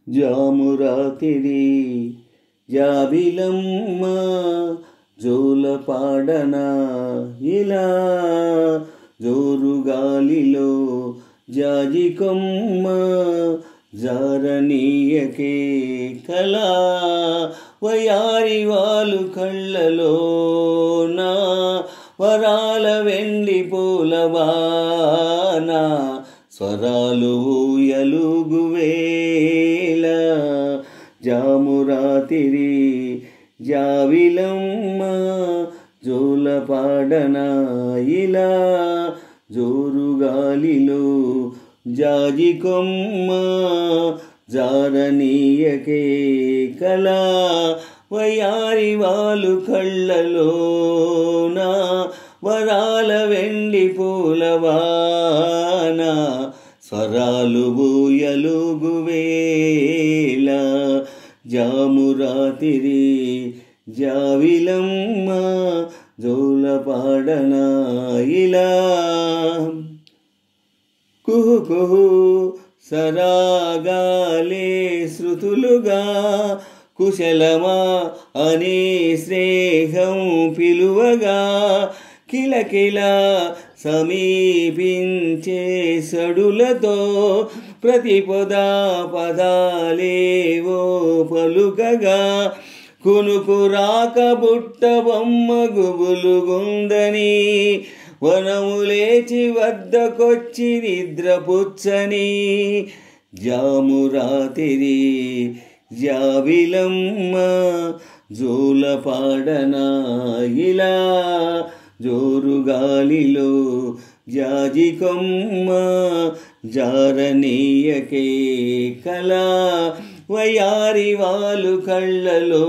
జామురాతిరి జాబిలమ్మ జోలపాడనా ఇలా జోరుగాలిలో జాజికొమ్మ జారనీయకే కళా వయారి వాలు కళ్ళలో నా వరాల వెండి పూలవాన స్వరాలు ఊయలుగువేళ జామురాతిరి జావిలమ్మ జోలపాడనా ఇలా జోరుగాలిలో జాజికొమ్మ జారనీయకే కళా వయారి వాలు కళ్ళలో నా వరాల వెండి పూలవాన స్వరాలు ఊయలుగువేళ జామురాతిరి జావిలమ్మ జోలపాడనా ఇలా కుహు కుహు సరాగాలే శృతులుగా కుశలమా అనే స్నేహం పిలువగా కిలకిల సమీపించే సడులతో ప్రతిపదా పదాలేవో పలుకగా కునుకు రాక బుట్ట బొమ్మ గుబులుగుందని వనము లేచి వద్దకొచ్చి నిద్రపుచ్చని జామురాతిరి జావిలమ్మ జోలపాడనా ఇలా జోరుగాలిలో జాజికొమ్మ జారనీయకే కళా వయారి వాలు కళ్ళలో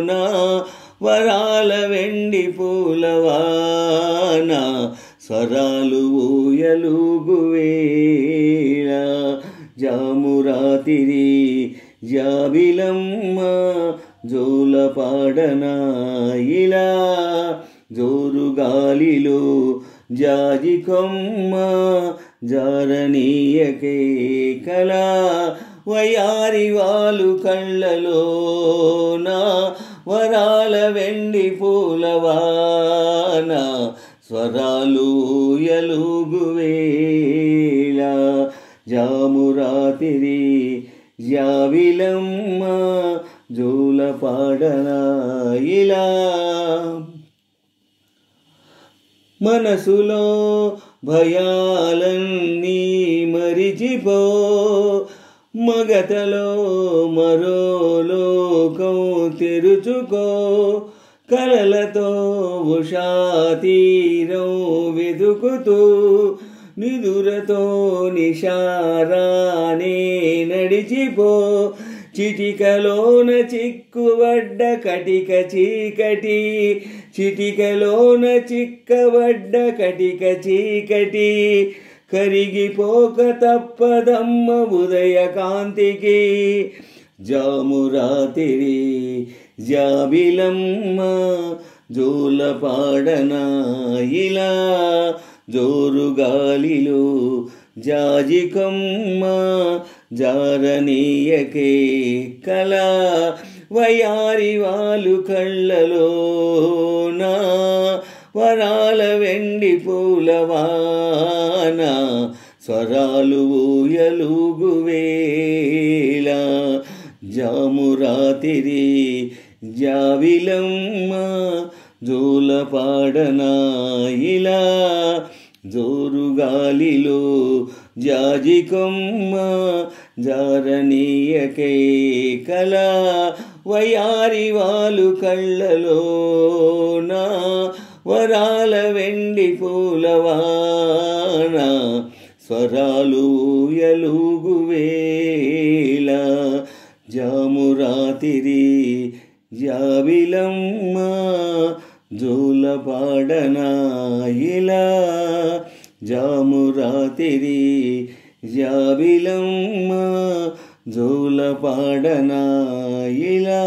నా వరాల వెండి పూలవాన స్వరాలు ఊయలుగువేళ జామురాతిరి జాబిలమ్మ జోలపాడనా ఇలా జోరుగాలిలో జాజికొమ్మ జారనీయకే కళా వయారి వాలు కళ్ళలో నా వరాల వెండి పూలవాన స్వరాలు ఊయలుగువేళ జామురాతిరి జావిలమ్మ జోలపాడనా ఇలా మనసులో భయాలన్నీ మరిచిపో మగతలో మరో లోకం తెరుచుకో కలలతో ఉషాతీరం వెతుకుతూ నిదురతో నిషారానే నడిచిపో చిటికలోన చిక్కుబడ్డ కటిక చీకటి చిటికలోన చిక్కబడ్డ కటిక చీకటి కరిగిపోక తప్పదమ్మ ఉదయకాంతికి జామురాతిరి జాబిలమ్మ జోలపాడనా ఇలా జోరుగాలిలో జాజికొమ్మ జారనీయకే కళా వయారి వాలు కళ్ళలో నా వరాల వెండి పూలవాన స్వరాలు ఊయలుగువేళ జామురాతిరి జావిలమ్మ జోలపాడనా ఇలా జోరుగాలిలో జాజికొమ్మ జారనీయకే కళా వయారి వాలు కళ్ళలో నా వరాల వెండి పూలవాన స్వరాలు ఊయలుగువేళ జామురాతిరి జావిలమ్మ జోలపాడనా ఇలా జామురాతిరి జాబిలమ్మ జోలపాడనా ఇలా